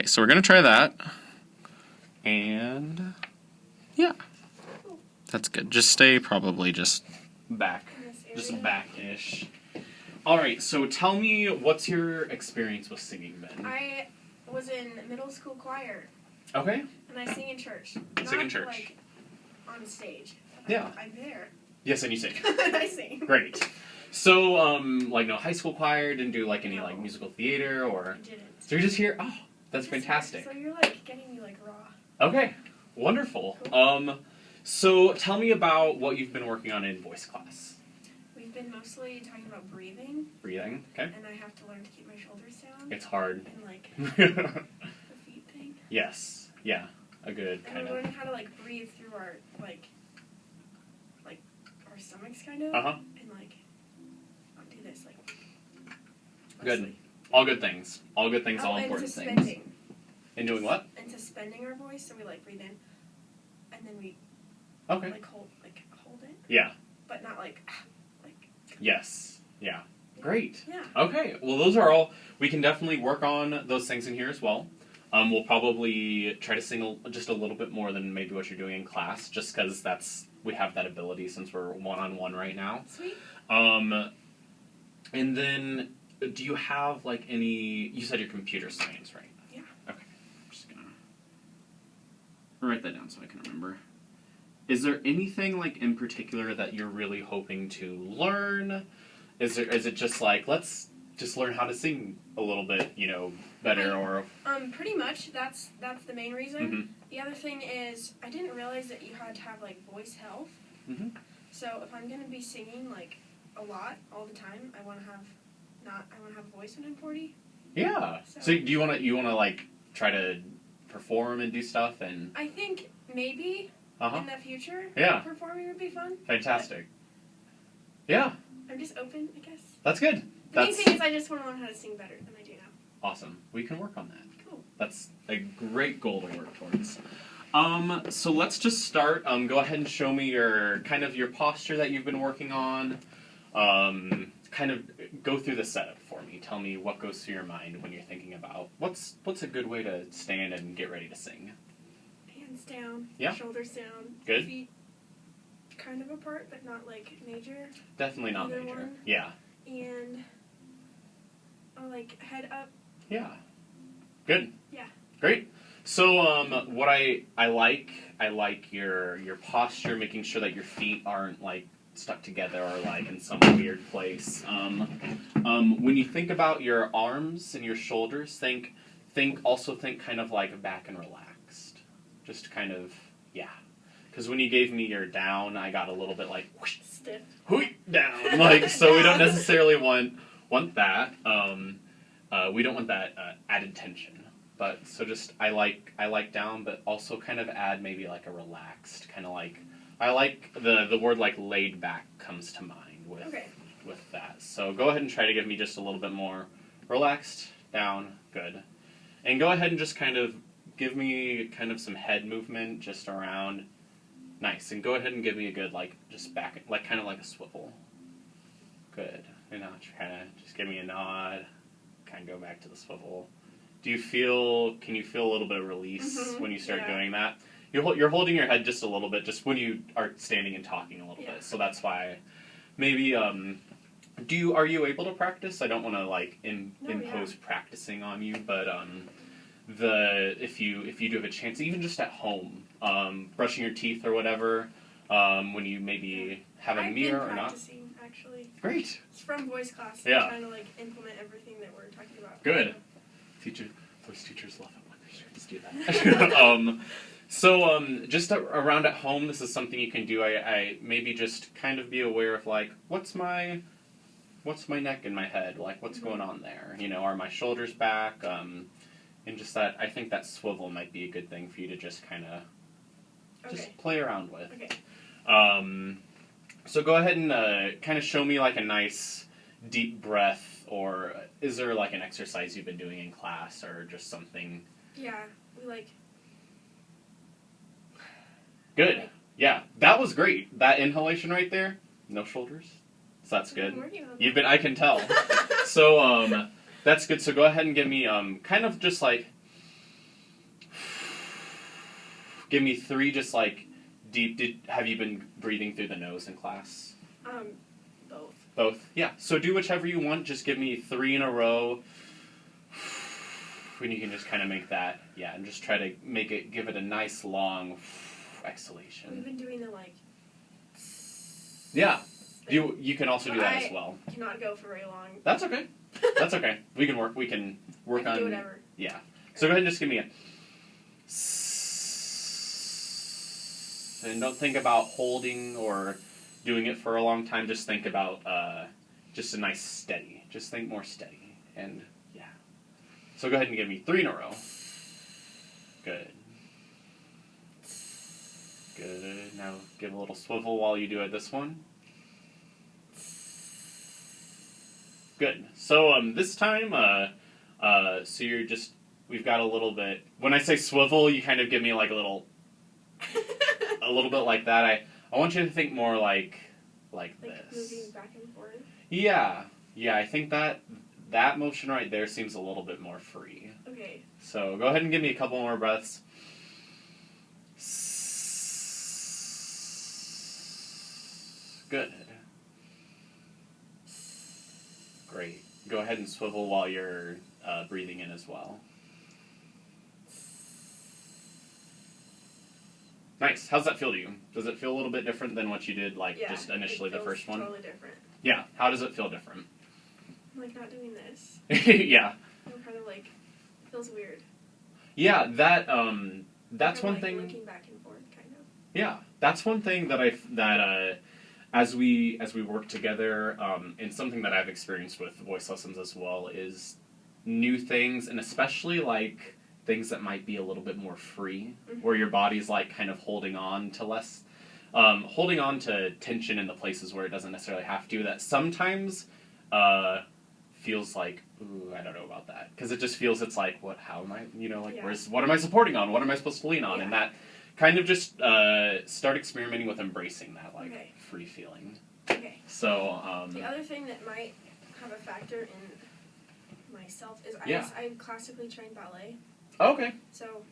Okay, so we're going to try that. And yeah, that's good. Just stay probably just back, just back-ish. All right, so tell me, what's your experience with singing, Ben? I was in middle school choir. Okay. And I sing in church. Sing in church. Like, on stage. Yeah. I'm there. Yes, and you sing. I sing. Great. So, like, no high school choir, didn't do, like, any, like, musical theater, or... I didn't. So you're just here? Oh, that's fantastic. So you're, like, getting me, like, raw. Okay, wonderful. Cool. So tell me about what you've been working on in voice class. We've been mostly talking about breathing. Breathing, okay. And I have to learn to keep my shoulders down. It's hard. And, like, the feet thing. Yes, yeah, a good kind and of... we're learning how to, like, breathe through our, like, our stomachs, kind of. Uh-huh. And, like, I'll do this, like... Good. Mostly. All good things. All good things, all and important suspending. things. And doing what? And suspending our voice, so we, like, breathe in, and then we, Okay. like, hold it. Yeah. But not, like... Yes. Yeah. Great. Yeah. Okay, well those are all... We can definitely work on those things in here as well. We'll probably try to sing just a little bit more than maybe what you're doing in class, just because we have that ability since we're one-on-one right now. Sweet. And then, do you have, like, any... You said you're computer science, right? Yeah. Okay. I'm just gonna write that down so I can remember. Is there anything, like, in particular that you're really hoping to learn? Is it just like, let's just learn how to sing a little bit, better, or... Pretty much. That's the main reason. Mm-hmm. The other thing is, I didn't realize that you had to have, like, voice health. Mm-hmm. So if I'm gonna be singing, like, a lot, all the time, I want to have a voice when I'm 40. Yeah. So do you want to, like, try to perform and do stuff, and... I think maybe in the future, performing would be fun. Fantastic. Yeah. I'm just open, I guess. That's good. The main thing is I just want to learn how to sing better than I do now. Awesome. We can work on that. Cool. That's a great goal to work towards. So let's just start. Go ahead and show me your posture that you've been working on. Kind of go through the setup for me. Tell me what goes through your mind when you're thinking about what's a good way to stand and get ready to sing. Hands down. Yeah. Shoulders down. Good. Feet kind of apart, but not, like, major. Definitely not Either major. one. Yeah. And like, head up. Yeah. Good. Yeah. Great. So what I like your posture, making sure that your feet aren't, like, stuck together or, like, in some weird place. When you think about your arms and your shoulders, think kind of like back and relaxed. Just kind of, yeah. Because when you gave me your down, I got a little bit like whoosh, stiff, down. Like, so we don't necessarily want that. We don't want that added tension. But so just I like down, but also kind of add maybe like a relaxed kind of like. I like the word like laid back comes to mind with that. So go ahead and try to give me just a little bit more relaxed, down, good. And go ahead and just kind of give me kind of some head movement just around. Nice. And go ahead and give me a good like just back, like kind of like a swivel. Good. And now kind of just give me a nod. Kind of go back to the swivel. Can you feel a little bit of release when you start doing that? You're holding your head just a little bit, just when you are standing and talking a little bit. So that's why, maybe, are you able to practice? I don't want to like impose practicing on you, but if you do have a chance, even just at home, brushing your teeth or whatever, when you maybe have a mirror or not. I've been practicing, actually. Great. It's from voice class. Yeah. I'm trying to like implement everything that we're talking about. Good. Voice teachers love it when their students do that. So, just around at home, this is something you can do. I maybe just kind of be aware of, like, what's my neck and my head? Like, what's going on there? Are my shoulders back? And just that, I think that swivel might be a good thing for you to just kind of just play around with. Okay. So go ahead and kind of show me, like, a nice deep breath, or is there, like, an exercise you've been doing in class, or just something? Yeah, we, like... Good. Yeah, that was great. That inhalation right there, no shoulders. So that's good. I can tell. So that's good. So go ahead and give me kind of just like give me 3 just like deep. Have you been breathing through the nose in class? Both. Both? Yeah. So do whichever you want. Just give me 3 in a row. And you can just kind of make that, and just try to give it a nice long exhalation. We've been doing the like. Yeah. You can also do that as well. I cannot go for very long. That's okay. That's okay. We can work on. Do whatever. Yeah. So go ahead and just give me a. And don't think about holding or doing it for a long time. Just think about just a nice steady. Just think more steady. And yeah. So go ahead and give me 3 in a row. Good. Good. Now give a little swivel while you do it this one. Good. So this time, so you're just, we've got a little bit, when I say swivel, you kind of give me like a little bit like that. I want you to think more like this. Moving back and forth? Yeah. Yeah, I think that motion right there seems a little bit more free. Okay. So go ahead and give me a couple more breaths. Good. Great. Go ahead and swivel while you're breathing in as well. Nice. How's that feel to you? Does it feel a little bit different than what you did, just initially the first one? Totally different. Yeah. How does it feel different? I'm like not doing this. Yeah. I'm kind of like, it feels weird. Yeah, that's one thing. Looking back and forth, kind of. Yeah, that's one thing that as we work together, and something that I've experienced with voice lessons as well is new things, and especially like things that might be a little bit more free, where your body's like kind of holding on to tension in the places where it doesn't necessarily have to. That sometimes feels like, ooh, I don't know about that, because it just feels it's like, what? How am I? What am I supporting on? What am I supposed to lean on? Yeah. And that kind of just start experimenting with embracing that free feeling. Okay. So the other thing that might have a factor in myself is I'm classically trained ballet. Okay. So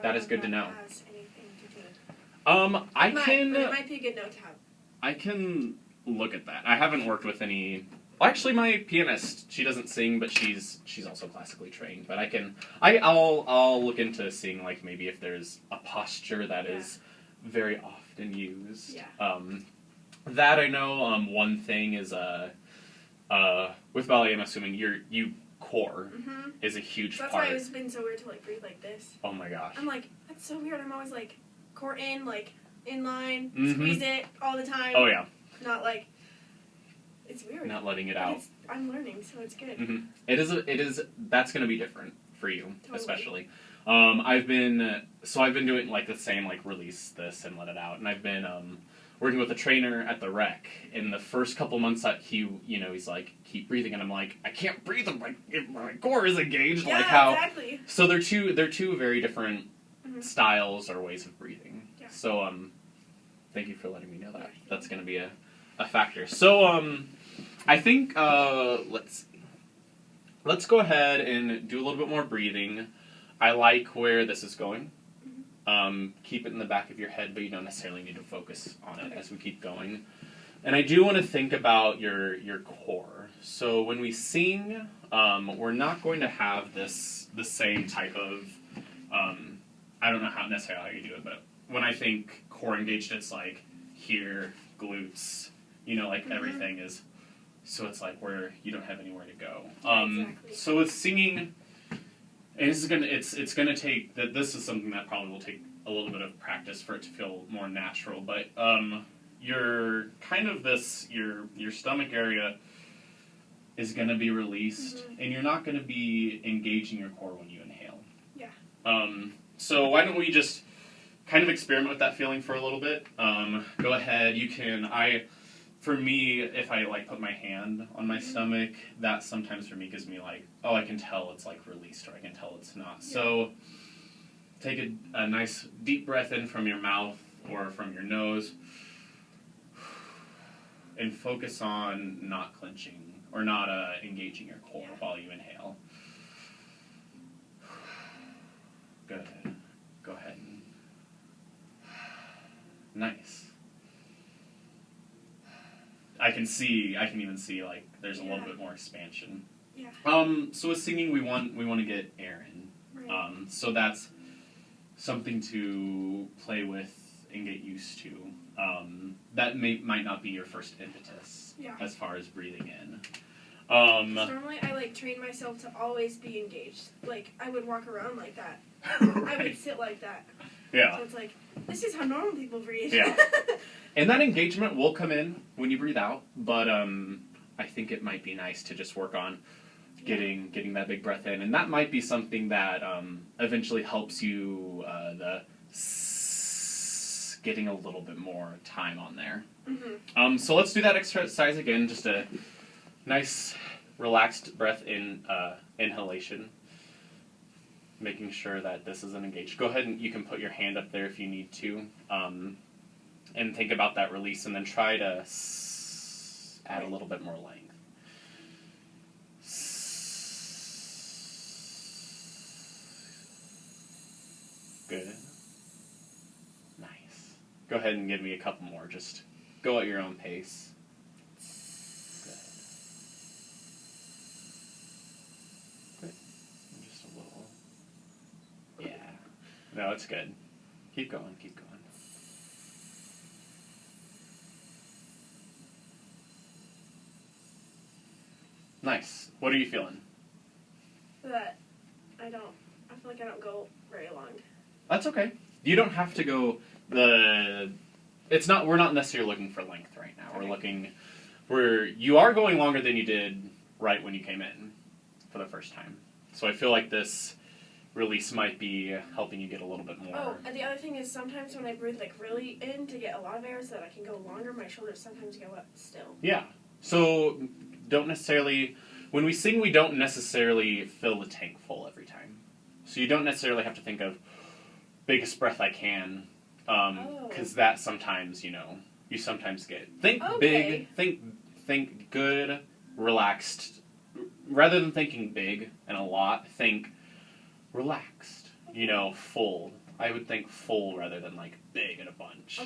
that is good to know. Has anything to do with it might be a good note to have. I can look at that. I haven't worked with any. Well, actually, my pianist, she doesn't sing, but she's also classically trained. But I'll look into seeing like maybe if there's a posture that is very often used. Yeah. That I know. One thing is with ballet, I'm assuming you core is a huge That's part. why it's been so weird to like breathe like this. Oh my gosh. I'm like, that's so weird. I'm always like core in, like in line, squeeze it all the time. Oh yeah. Not like. It's weird. Not letting it out. I'm learning, so it's good. Mm-hmm. It is. That's going to be different for you, Totally. especially. I've been doing like the same, like release this and let it out, and I've been working with a trainer at the rec. In the first couple months that he's like, keep breathing, and I'm like, I can't breathe. I'm like, my core is engaged. Yeah, like how. Exactly. So they're two very different styles or ways of breathing. Yeah. So thank you for letting me know that. That's going to be a factor. So I think let's go ahead and do a little bit more breathing. I like where this is going. Keep it in the back of your head, but you don't necessarily need to focus on it as we keep going. And I do want to think about your core. So when we sing, we're not going to have the same type of I don't know how necessarily how you do it, but when I think core engaged, it's like here, glutes, everything is. So it's like where you don't have anywhere to go. Exactly. So with singing, and it's gonna take that. This is something that probably will take a little bit of practice for it to feel more natural. But your kind of your stomach area is gonna be released, and you're not gonna be engaging your core when you inhale. Yeah. So why don't we just kind of experiment with that feeling for a little bit? Go ahead. You can. For me, if I put my hand on my stomach, that sometimes for me gives me oh, I can tell it's released, or I can tell it's not. Yeah. So take a nice deep breath in from your mouth or from your nose, and focus on not clenching or not engaging your core while you inhale. Good. Go ahead and Nice. I can even see like there's a little bit more expansion. Yeah. So with singing, we want to get Aaron. Right. So that's something to play with and get used to. That might not be your first impetus as far as breathing in. So normally I like train myself to always be engaged. Like I would walk around like that. I would sit like that. Yeah. So it's like, this is how normal people breathe. Yeah. And that engagement will come in when you breathe out, but I think it might be nice to just work on getting that big breath in, and that might be something that eventually helps you getting a little bit more time on there. Mm-hmm. So let's do that exercise again. Just a nice, relaxed breath in inhalation. Making sure that this isn't engaged. Go ahead and you can put your hand up there if you need to, and think about that release, and then try to add a little bit more length. Good. Nice. Go ahead and give me a couple more. Just go at your own pace. Good. Just a little. Yeah. No, it's good. Keep going, keep going. Nice. What are you feeling? That I feel like I don't go very long. That's okay. You don't have to go we're not necessarily looking for length right now. Okay. You are going longer than you did right when you came in for the first time. So I feel like this release might be helping you get a little bit more. Oh, and the other thing is sometimes when I breathe like really in to get a lot of air so that I can go longer, my shoulders sometimes go up still. Yeah. So when we sing, we don't necessarily fill the tank full every time. So you don't necessarily have to think of biggest breath I can, because that sometimes, you sometimes get, think big, think good, relaxed. Rather than thinking big and a lot, think relaxed, full. I would think full rather than like big and a bunch,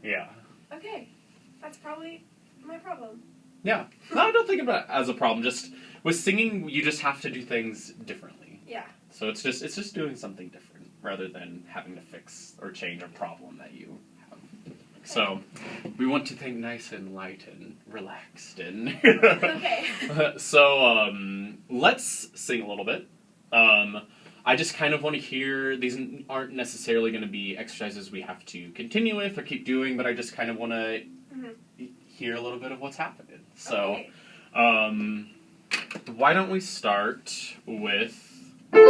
Yeah. Okay. That's probably my problem. Yeah. No, I don't think about it as a problem. Just with singing, you just have to do things differently. Yeah. So it's just doing something different rather than having to fix or change a problem that you have. Okay. So we want to think nice and light and relaxed and Okay. So let's sing a little bit. I just kind of want to hear, these aren't necessarily going to be exercises we have to continue with or keep doing, but I just kind of want to hear a little bit of what's happening. So, why don't we start with, and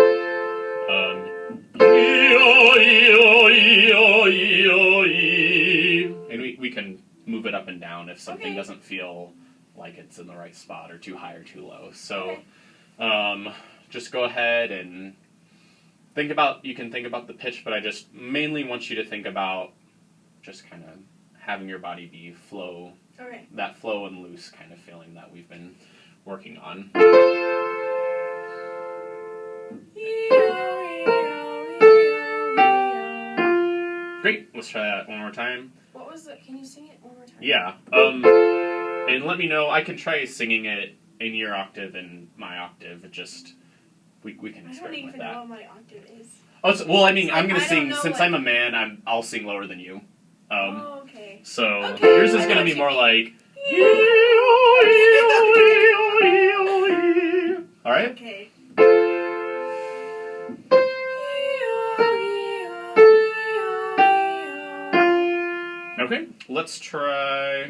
we can move it up and down if something doesn't feel like it's in the right spot or too high or too low. So, just go ahead and you can think about the pitch, but I just mainly want you to think about just kind of having your body be flow, that flow and loose kind of feeling that we've been working on. Great, let's try that one more time. What was it? Can you sing it one more time? Yeah, and let me know, I can try singing it in your octave and my octave, we can experiment with that. I don't even know what my octave is. Oh, well, I mean, I'm going to I don't sing, know, since I'm a man, I'll sing lower than you. Okay. So, Okay, yours is going to be more like... Alright? Okay. Okay, let's try...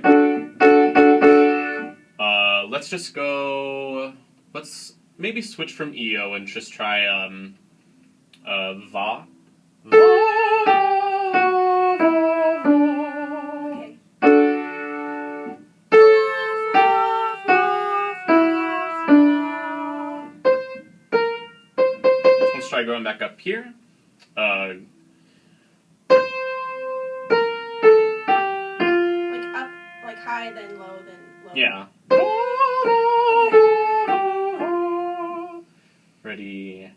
let's just go... Let's maybe switch from EO and just try, Va. Okay. Let's try going back up here. Like up, like high, then low, then low. Yeah. Ready.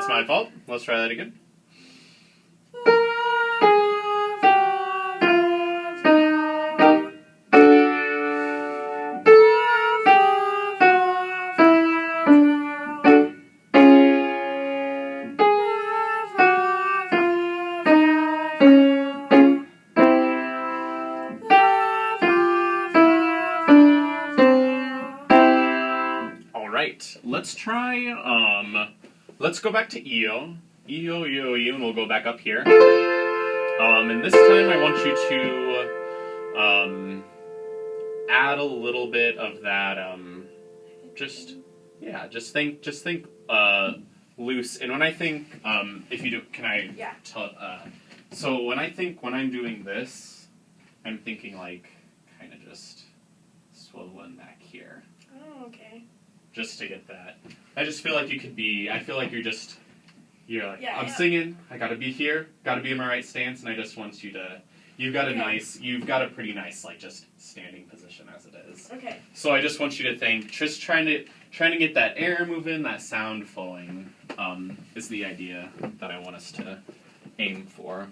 that's my fault. Let's try that again. Alright, let's try, let's go back to EO. EO, EO, EO, and we'll go back up here. And this time I want you to, add a little bit of that, just think, loose. And when I think, if you do, can I tell, so when I'm doing this, I'm thinking like, kind of just swiveling back here. Oh, okay. Just to get that. I just feel like you could be, I feel like you're like, I'm yeah. singing, I gotta be here, gotta be in my right stance, and I just want you to, you've got a pretty nice, like, just standing position as it is. Okay. So I just want you to think, just trying to get that air moving, that sound flowing, is the idea that I want us to aim for.